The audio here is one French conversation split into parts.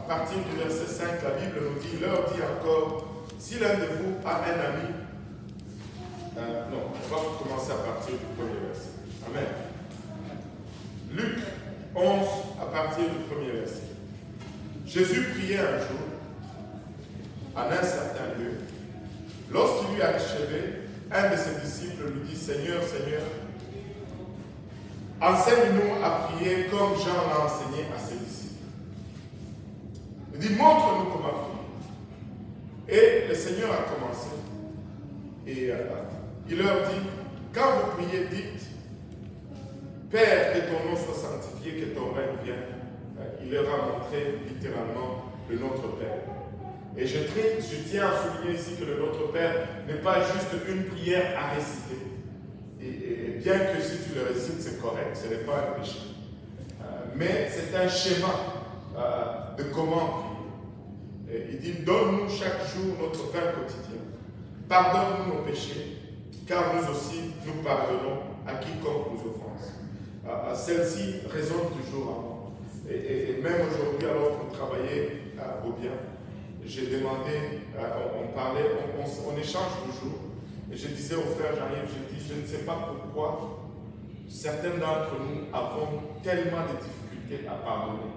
partir du verset 5, la Bible nous dit, il leur dit encore, si l'un de vous a un ami, non, on va commencer à partir du premier verset. Amen. Luc 11, à partir du premier verset. Jésus priait un jour, en un certain lieu. Lorsqu'il eut achevé, un de ses disciples lui dit, Seigneur, Seigneur, enseigne-nous à prier comme Jean l'a enseigné à ses disciples. Il dit, montre-nous comment prier. Et le Seigneur a commencé. Et il leur dit, quand vous priez, dites, Père, que ton nom soit sanctifié, que ton règne vienne. Il leur a montré littéralement le Notre Père. Et je tiens à souligner ici que le Notre Père n'est pas juste une prière à réciter. Et bien que si tu le récites, c'est correct, ce n'est pas un péché. Mais c'est un schéma de comment prier. Et il dit, donne-nous chaque jour notre pain quotidien. Pardonne-nous nos péchés, car nous aussi, nous pardonnons à quiconque nous offense. Celle-ci résonne toujours en moi. Et même aujourd'hui, alors qu'on travaillait au bien, j'ai demandé, on parlait, on échange toujours. Et je disais au frère Jean-Yves, je ne sais pas pourquoi certains d'entre nous avons tellement de difficultés à pardonner.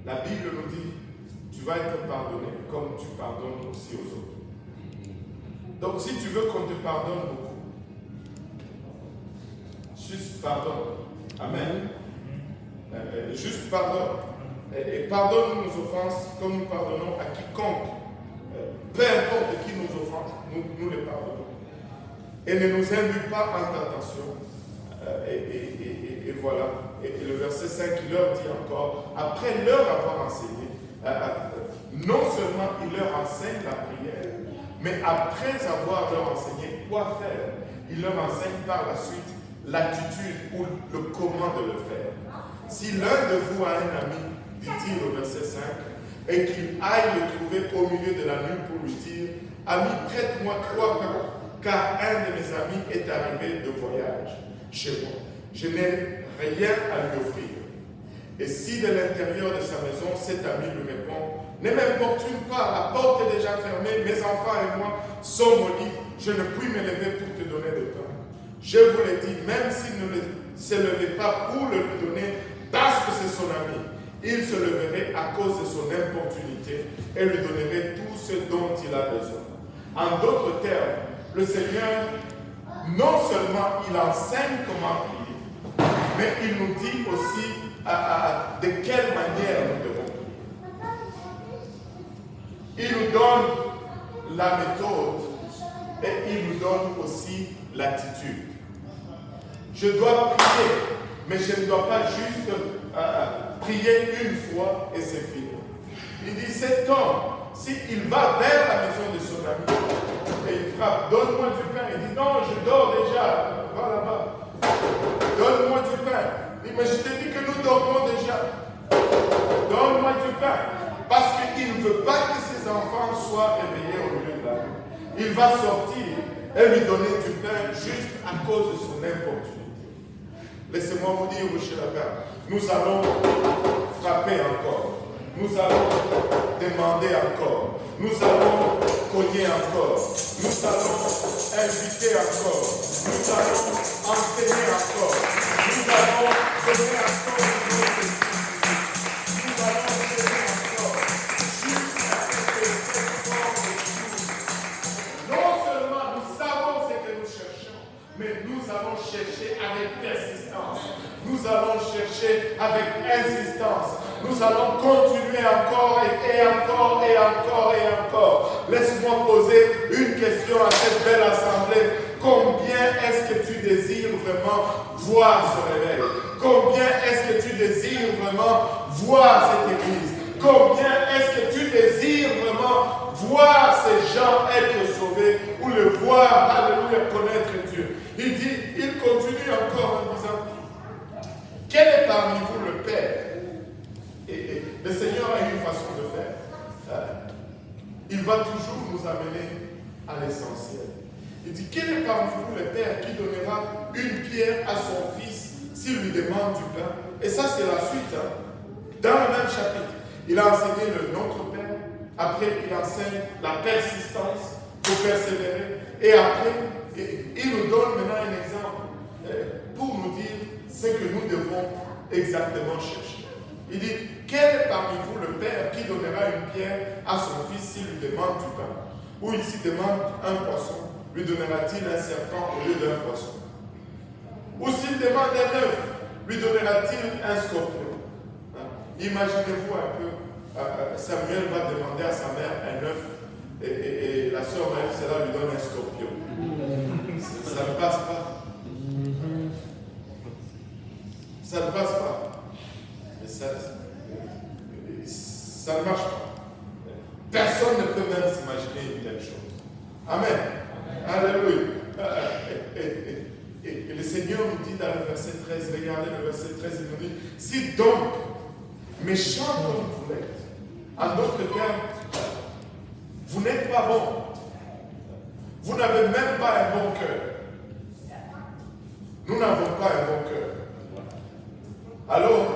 La Bible nous dit, tu vas être pardonné comme tu pardonnes aussi aux autres. Donc si tu veux qu'on te pardonne beaucoup, juste pardonne. Amen. Juste pardonne. Et pardonne nos offenses comme nous pardonnons à quiconque. Peu importe qui nous offense, nous les pardonnons. Et ne nous induis pas en tentation. Et voilà. Et le verset 5, il leur dit encore, après leur avoir enseigné, non seulement il leur enseigne la prière, mais après avoir leur enseigné quoi faire, il leur enseigne par la suite l'attitude ou le comment de le faire. Si l'un de vous a un ami, dit-il au verset 5, et qu'il aille le trouver au milieu de la nuit pour lui dire, ami, prête-moi 3 pains, car un de mes amis est arrivé de voyage chez moi. Je n'ai rien à lui offrir. Et si de l'intérieur de sa maison, cet ami lui répond, ne m'importune pas, la porte est déjà fermée, mes enfants et moi sommes au lit, je ne puis me lever pour te donner de pain. Je vous l'ai dit, même s'il ne se levait pas pour le lui donner, parce que c'est son ami, il se leverait à cause de son importunité et lui donnerait tout ce dont il a besoin. En d'autres termes, le Seigneur, non seulement il enseigne comment prier, mais il nous dit aussi de quelle manière nous devons prier. Il nous donne la méthode et il nous donne aussi l'attitude. Je dois prier, mais je ne dois pas juste prier une fois et c'est fini. Il dit, cet homme, s'il va vers la maison de son ami et il frappe, donne-moi du pain. Il dit, non, je dors déjà, va là-bas. Donne-moi du pain. Il dit, mais je te dis que nous dormons déjà. Donne-moi du pain. Parce qu'il ne veut pas que ses enfants soient réveillés au milieu de la nuit. Il va sortir et lui donner du pain juste à cause de son importunité. Laissez-moi vous dire, Rochelaga, nous allons frapper encore. Nous allons demander encore. Nous allons cogner encore. Nous allons inviter encore. Nous allons enseigner encore. Nous allons donner encore. Nous allons enseigner encore. Jusqu'à ce que cette forme de Dieu. Non seulement nous savons ce que nous cherchons, mais nous allons chercher avec persistance. Nous allons chercher avec insistance. Nous allons continuer encore et encore et encore et encore. Laisse-moi poser une question à cette belle assemblée. Combien est-ce que tu désires vraiment voir ce réveil? Combien est-ce que tu désires vraiment voir cette église? Combien est-ce que tu désires vraiment voir ces gens être sauvés ou le voir, alléluia, connaître Dieu? Il continue encore en disant, quel est parmi vous le Père? Et le Seigneur a une façon de faire. Il va toujours nous amener à l'essentiel. Il dit, quel est parmi vous le Père qui donnera une pierre à son fils s'il lui demande du pain? Et ça, c'est la suite. Dans le même chapitre. Il a enseigné le Notre Père. Après, il enseigne la persistance pour persévérer. Et après, il nous donne maintenant un exemple pour nous dire ce que nous devons exactement chercher. Il dit, quel est parmi vous le père qui donnera une pierre à son fils s'il lui demande du pain? Ou il s'y demande un poisson, lui donnera-t-il un serpent au lieu d'un poisson? Ou s'il demande un œuf, lui donnera-t-il un scorpion? Imaginez-vous un peu, Samuel va demander à sa mère un œuf et la sœur Marie, cela lui donne un scorpion. Ça ne passe pas. Ça ne passe pas. Ça ne marche pas. Personne ne peut même s'imaginer une telle chose. Amen. Alléluia. Et le Seigneur nous dit dans le verset 13, regardez le verset 13, il nous dit, si donc, méchant comme vous l'êtes, en d'autres termes, vous n'êtes pas bon, vous n'avez même pas un bon cœur. Nous n'avons pas un bon cœur. Alors,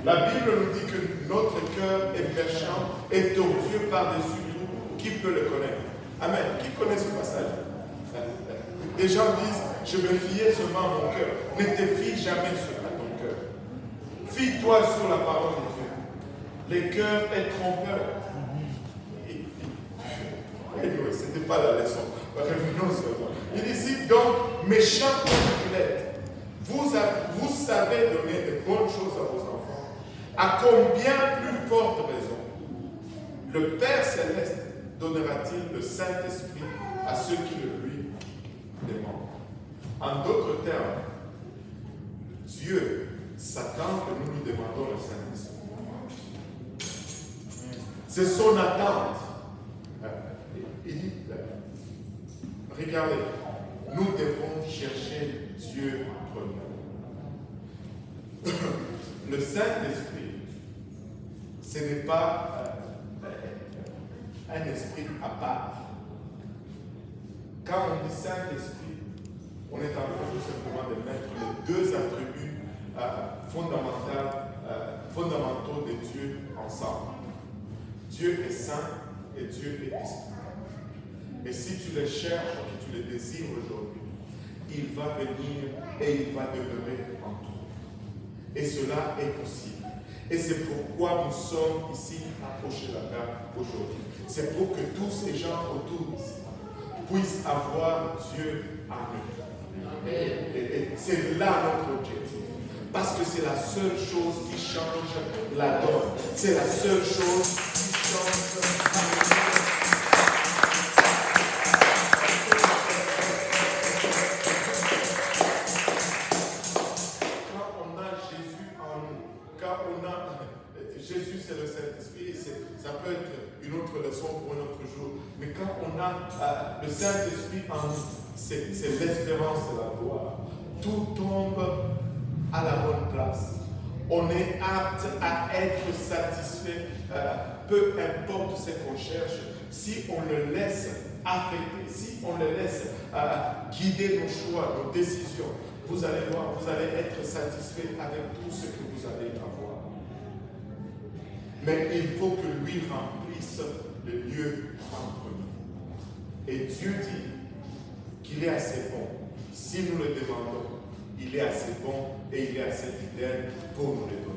la Bible nous dit que notre cœur est méchant et tortueux par-dessus tout. Qui peut le connaître? Amen. Qui connaît ce passage? Les gens disent, je me fiais seulement à mon cœur. Ne te fie jamais sur ton cœur. Fie-toi sur la parole de Dieu. Les cœurs est trompeur. Anyway, ce n'était pas la leçon. Revenons sur ça. Il dit ici, donc, méchant comme vous l'êtes, vous savez donner de bonnes choses à vos enfants. À combien plus forte raison le Père Céleste donnera-t-il le Saint-Esprit à ceux qui le lui demandent? En d'autres termes, Dieu s'attend que nous lui demandons le Saint-Esprit. C'est son attente. Il dit, regardez, nous devons chercher Dieu premièrement. Le Saint-Esprit, ce n'est pas un esprit à part. Quand on dit Saint-Esprit, on est en train tout simplement de mettre les deux attributs fondamentaux de Dieu ensemble. Dieu est saint et Dieu est esprit. Et si tu le cherches, et tu le désires aujourd'hui, il va venir et il va demeurer en toi. Et cela est possible. Et c'est pourquoi nous sommes ici approchés là-bas aujourd'hui. C'est pour que tous ces gens autour d'ici puissent avoir Dieu en eux. Et c'est là notre objectif. Parce que c'est la seule chose qui change la donne. C'est la seule chose qui change la donne. Jésus, c'est le Saint-Esprit, ça peut être une autre leçon pour un autre jour. Mais quand on a le Saint-Esprit en nous, c'est l'espérance de la gloire. Tout tombe à la bonne place. On est apte à être satisfait, peu importe ce qu'on cherche, si on le laisse affecter, si on le laisse guider nos choix, nos décisions. Vous allez voir, vous allez être satisfait avec tout ce que vous allez avoir. Mais il faut que lui remplisse le lieu entre nous. Et Dieu dit qu'il est assez bon. Si nous le demandons, il est assez bon et il est assez fidèle pour nous le donner.